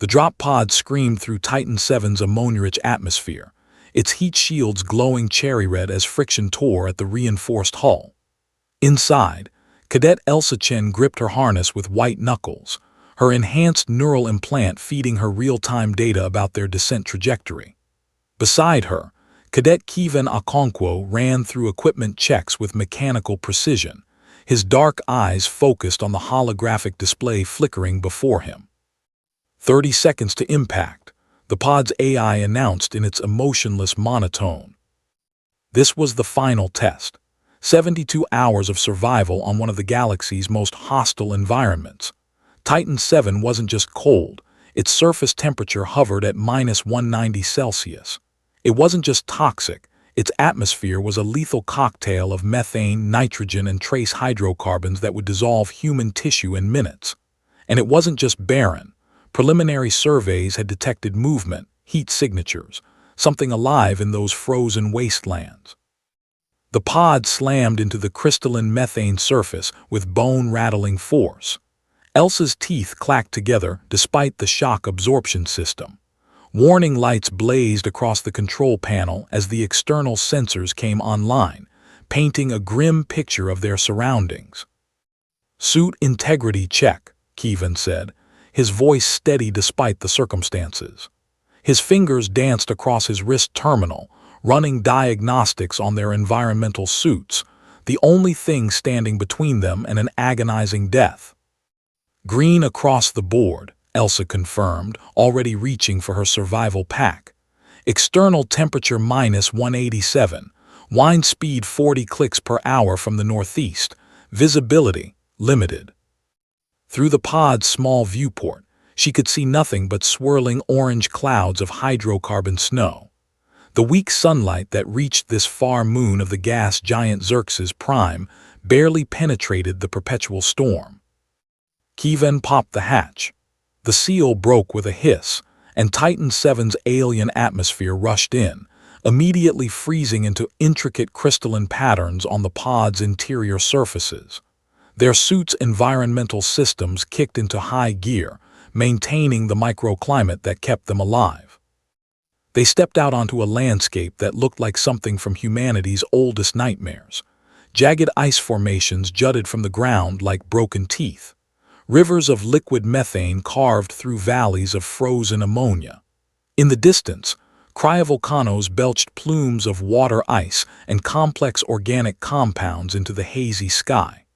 The drop pod screamed through Titan 7's ammonia-rich atmosphere, its heat shields glowing cherry red as friction tore at the reinforced hull. Inside, Cadet Elsa Chen gripped her harness with white knuckles, her enhanced neural implant feeding her real-time data about their descent trajectory. Beside her, Cadet Kevin Okonkwo ran through equipment checks with mechanical precision, his dark eyes focused on the holographic display flickering before him. 30 seconds to impact, the pod's AI announced in its emotionless monotone. This was the final test. 72 hours of survival on one of the galaxy's most hostile environments. Titan 7 wasn't just cold, its surface temperature hovered at -190 Celsius. It wasn't just toxic, its atmosphere was a lethal cocktail of methane, nitrogen, and trace hydrocarbons that would dissolve human tissue in minutes. And it wasn't just barren. Preliminary surveys had detected movement, heat signatures, something alive in those frozen wastelands. The pod slammed into the crystalline methane surface with bone-rattling force. Elsa's teeth clacked together despite the shock absorption system. Warning lights blazed across the control panel as the external sensors came online, painting a grim picture of their surroundings. "Suit integrity check," Kevin said, his voice steady despite the circumstances. His fingers danced across his wrist terminal, running diagnostics on their environmental suits, the only thing standing between them and an agonizing death. "Green across the board," Elsa confirmed, already reaching for her survival pack. "External temperature -187, wind speed 40 clicks per hour from the northeast, visibility limited." Through the pod's small viewport, she could see nothing but swirling orange clouds of hydrocarbon snow. The weak sunlight that reached this far moon of the gas giant Xerxes Prime barely penetrated the perpetual storm. Kevin popped the hatch. The seal broke with a hiss, and Titan 7's alien atmosphere rushed in, immediately freezing into intricate crystalline patterns on the pod's interior surfaces. Their suits' environmental systems kicked into high gear, maintaining the microclimate that kept them alive. They stepped out onto a landscape that looked like something from humanity's oldest nightmares. Jagged ice formations jutted from the ground like broken teeth. Rivers of liquid methane carved through valleys of frozen ammonia. In the distance, cryovolcanoes belched plumes of water ice and complex organic compounds into the hazy sky.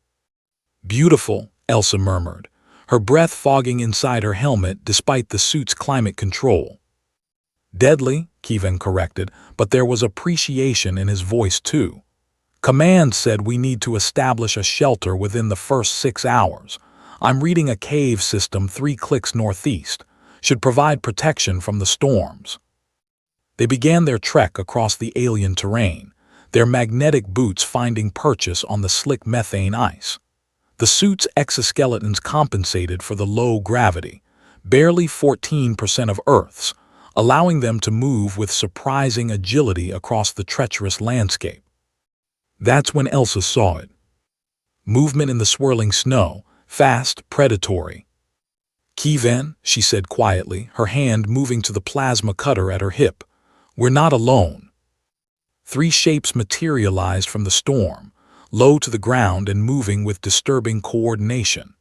"Beautiful," Elsa murmured, her breath fogging inside her helmet despite the suit's climate control. "Deadly," Kevin corrected, but there was appreciation in his voice too. "Command said we need to establish a shelter within the first 6 hours. I'm reading a cave system 3 clicks northeast. Should provide protection from the storms." They began their trek across the alien terrain, their magnetic boots finding purchase on the slick methane ice. The suit's exoskeletons compensated for the low gravity, barely 14% of Earth's, allowing them to move with surprising agility across the treacherous landscape. That's when Elsa saw it. Movement in the swirling snow, fast, predatory. "Kevin," she said quietly, her hand moving to the plasma cutter at her hip. "We're not alone." 3 shapes materialized from the storm, low to the ground and moving with disturbing coordination.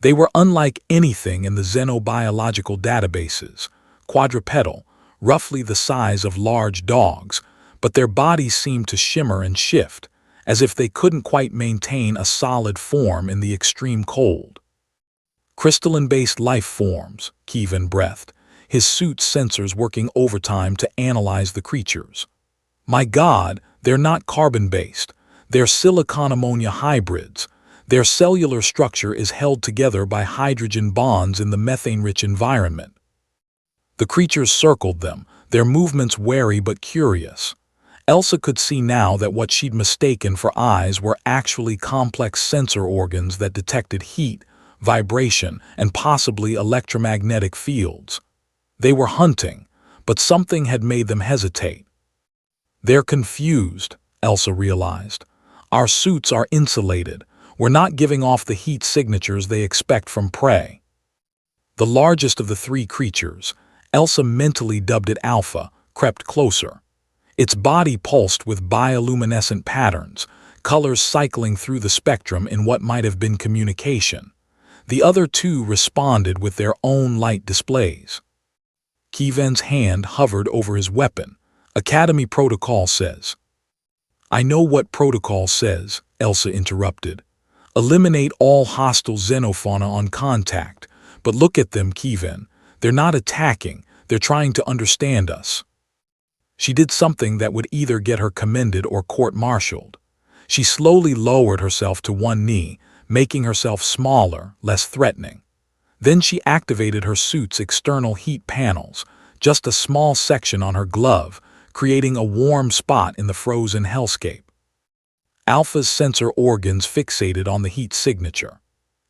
They were unlike anything in the xenobiological databases, quadrupedal, roughly the size of large dogs, but their bodies seemed to shimmer and shift, as if they couldn't quite maintain a solid form in the extreme cold. "Crystalline-based life forms," Kevin breathed, his suit's sensors working overtime to analyze the creatures. "My God, they're not carbon-based. They're silicon-ammonia hybrids. Their cellular structure is held together by hydrogen bonds in the methane-rich environment." The creatures circled them, their movements wary but curious. Elsa could see now that what she'd mistaken for eyes were actually complex sensor organs that detected heat, vibration, and possibly electromagnetic fields. They were hunting, but something had made them hesitate. "They're confused," Elsa realized. "Our suits are insulated. We're not giving off the heat signatures they expect from prey." The largest of the three creatures, Elsa mentally dubbed it Alpha, crept closer. Its body pulsed with bioluminescent patterns, colors cycling through the spectrum in what might have been communication. The other two responded with their own light displays. Kievan's hand hovered over his weapon. Academy protocol says. I know what protocol says, Elsa interrupted. Eliminate all hostile xenofauna on contact. But look at them, Kievan. They're not attacking, they're trying to understand us. She did something that would either get her commended or court-martialed. She slowly lowered herself to one knee, making herself smaller, less threatening. Then she activated her suit's external heat panels, just a small section on her glove, creating a warm spot in the frozen hellscape. Alpha's sensor organs fixated on the heat signature.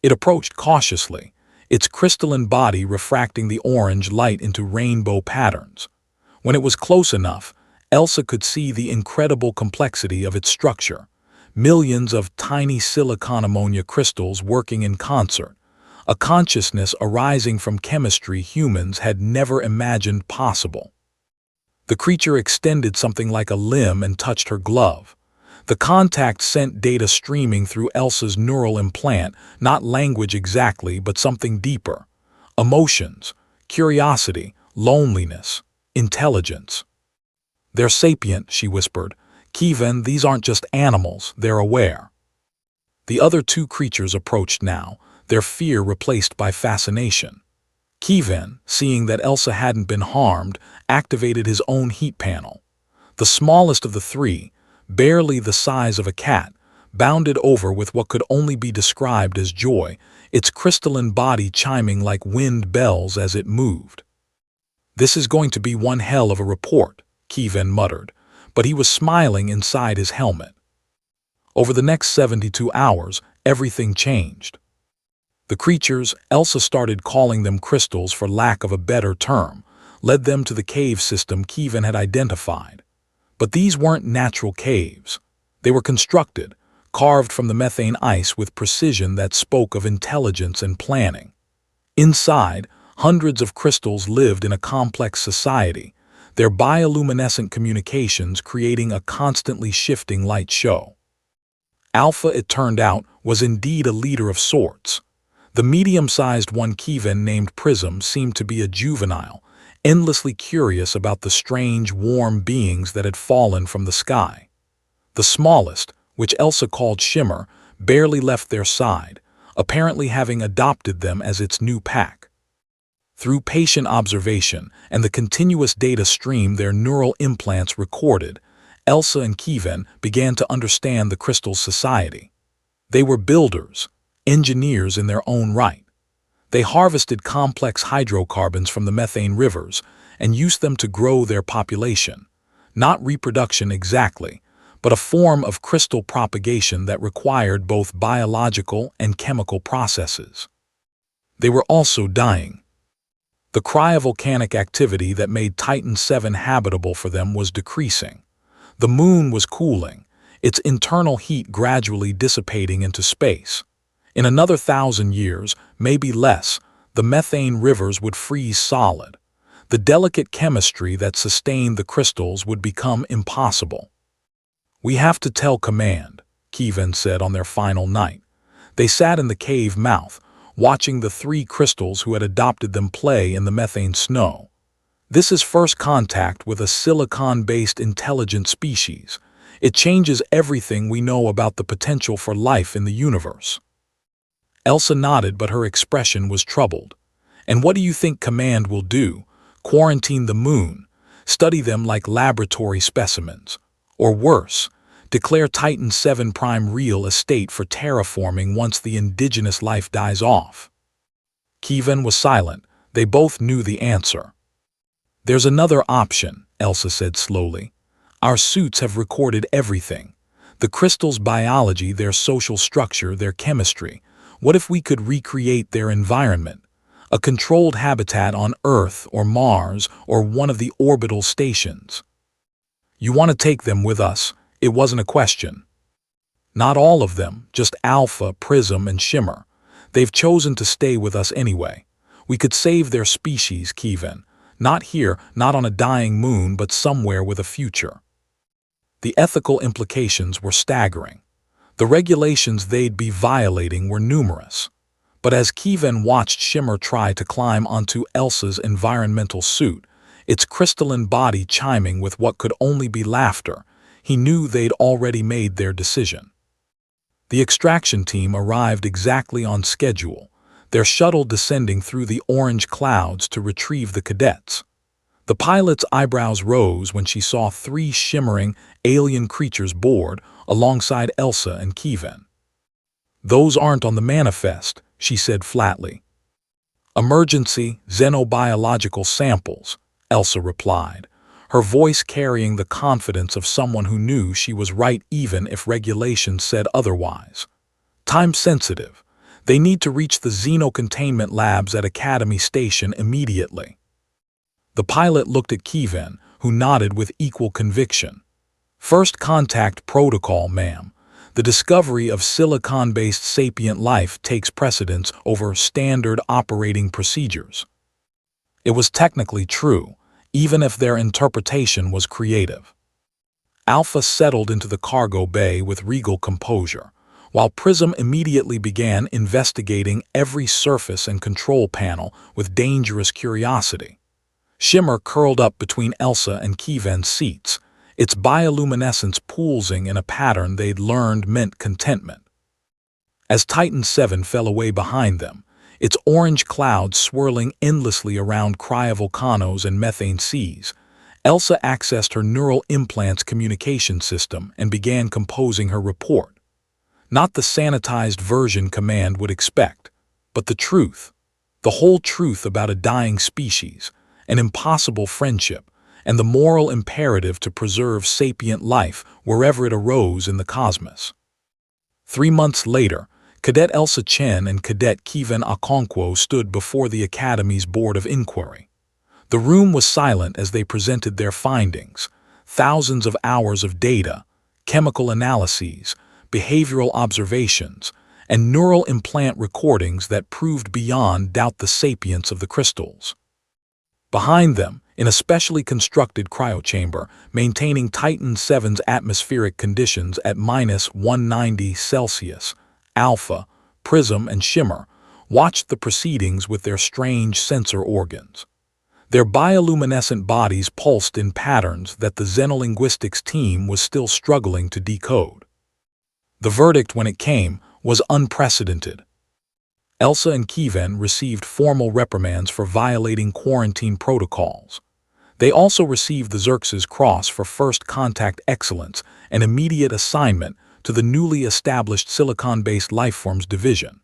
It approached cautiously, its crystalline body refracting the orange light into rainbow patterns. When it was close enough, Elsa could see the incredible complexity of its structure. Millions of tiny silicon ammonia crystals working in concert, a consciousness arising from chemistry humans had never imagined possible. The creature extended something like a limb and touched her glove. The contact sent data streaming through Elsa's neural implant, not language exactly, but something deeper. Emotions, curiosity, loneliness, intelligence. They're sapient, she whispered. Kievan, these aren't just animals, they're aware. The other two creatures approached now, their fear replaced by fascination. Kievan, seeing that Elsa hadn't been harmed, activated his own heat panel. The smallest of the three, barely the size of a cat, bounded over with what could only be described as joy, its crystalline body chiming like wind bells as it moved. This is going to be one hell of a report, Kievan muttered, but he was smiling inside his helmet. Over the next 72 hours, everything changed. The creatures, Elsa started calling them crystals for lack of a better term, led them to the cave system Kievan had identified. But these weren't natural caves. They were constructed, carved from the methane ice with precision that spoke of intelligence and planning. Inside, hundreds of crystals lived in a complex society, their bioluminescent communications creating a constantly shifting light show. Alpha, it turned out, was indeed a leader of sorts. The medium-sized one Kievan named Prism seemed to be a juvenile, endlessly curious about the strange, warm beings that had fallen from the sky. The smallest, which Elsa called Shimmer, barely left their side, apparently having adopted them as its new pack. Through patient observation and the continuous data stream their neural implants recorded, Elsa and Kievan began to understand the crystal's society. They were builders, engineers in their own right. They harvested complex hydrocarbons from the methane rivers and used them to grow their population. Not reproduction exactly, but a form of crystal propagation that required both biological and chemical processes. They were also dying. The cryovolcanic activity that made Titan VII habitable for them was decreasing. The moon was cooling, its internal heat gradually dissipating into space. In another 1,000 years, maybe less, the methane rivers would freeze solid. The delicate chemistry that sustained the crystals would become impossible. We have to tell Command, Kievan said on their final night. They sat in the cave mouth, watching the three crystals who had adopted them play in the methane snow. This is first contact with a silicon-based intelligent species. It changes everything we know about the potential for life in the universe. Elsa nodded, but her expression was troubled. And what do you think Command will do? Quarantine the moon? Study them like laboratory specimens? Or worse, declare Titan VII Prime real estate for terraforming once the indigenous life dies off? Kievan was silent. They both knew the answer. There's another option, Elsa said slowly. Our suits have recorded everything. The crystal's biology, their social structure, their chemistry. What if we could recreate their environment? A controlled habitat on Earth or Mars or one of the orbital stations. You want to take them with us? It wasn't a question. Not all of them, just Alpha, Prism, and Shimmer. They've chosen to stay with us anyway. We could save their species, Kevin. Not here, not on a dying moon, but somewhere with a future. The ethical implications were staggering. The regulations they'd be violating were numerous. But as Kevin watched Shimmer try to climb onto Elsa's environmental suit, its crystalline body chiming with what could only be laughter, he knew they'd already made their decision. The extraction team arrived exactly on schedule, their shuttle descending through the orange clouds to retrieve the cadets. The pilot's eyebrows rose when she saw 3 shimmering, alien creatures board alongside Elsa and Kevin. "Those aren't on the manifest," she said flatly. "Emergency xenobiological samples," Elsa replied, her voice carrying the confidence of someone who knew she was right even if regulations said otherwise. "Time sensitive. They need to reach the xeno-containment labs at Academy Station immediately." The pilot looked at Kevin, who nodded with equal conviction. "First contact protocol, ma'am. The discovery of silicon-based sapient life takes precedence over standard operating procedures." It was technically true, even if their interpretation was creative. Alpha settled into the cargo bay with regal composure, while Prism immediately began investigating every surface and control panel with dangerous curiosity. Shimmer curled up between Elsa and Kevin's seats, its bioluminescence pulsing in a pattern they'd learned meant contentment. As Titan 7 fell away behind them, its orange clouds swirling endlessly around cryovolcanoes and methane seas, Elsa accessed her neural implant's communication system and began composing her report. Not the sanitized version Command would expect, but the truth, the whole truth about a dying species, an impossible friendship, and the moral imperative to preserve sapient life wherever it arose in the cosmos. 3 months later, Cadet Elsa Chen and Cadet Kevin Okonkwo stood before the Academy's Board of Inquiry. The room was silent as they presented their findings, thousands of hours of data, chemical analyses, behavioral observations, and neural implant recordings that proved beyond doubt the sapience of the crystals. Behind them, in a specially constructed cryochamber, maintaining Titan 7's atmospheric conditions at -190 Celsius, Alpha, Prism, and Shimmer watched the proceedings with their strange sensor organs. Their bioluminescent bodies pulsed in patterns that the xenolinguistics team was still struggling to decode. The verdict, when it came, was unprecedented. Elsa and Kevin received formal reprimands for violating quarantine protocols. They also received the Xerxes Cross for first contact excellence and immediate assignment to the newly established silicon-based lifeforms division.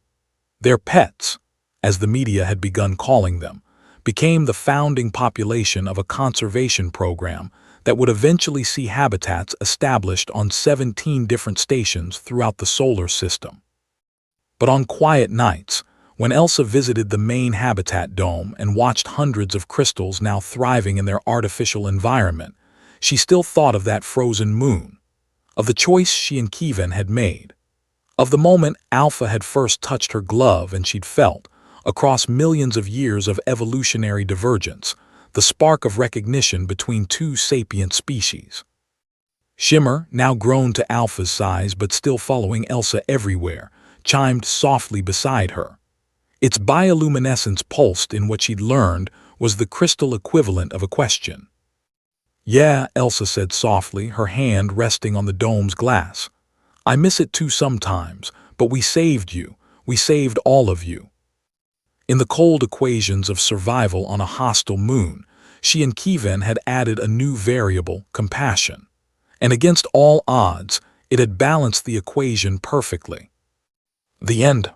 Their pets, as the media had begun calling them, became the founding population of a conservation program that would eventually see habitats established on 17 different stations throughout the solar system. But on quiet nights, when Elsa visited the main habitat dome and watched hundreds of crystals now thriving in their artificial environment, she still thought of that frozen moon, of the choice she and Kevin had made, of the moment Alpha had first touched her glove and she'd felt, across millions of years of evolutionary divergence, the spark of recognition between 2 sapient species. Shimmer, now grown to Alpha's size but still following Elsa everywhere, chimed softly beside her. Its bioluminescence pulsed in what she'd learned was the crystal equivalent of a question. "Yeah," Elsa said softly, her hand resting on the dome's glass. "I miss it too sometimes, but we saved you. We saved all of you." In the cold equations of survival on a hostile moon, she and Kevin had added a new variable, compassion. And against all odds, it had balanced the equation perfectly. The end.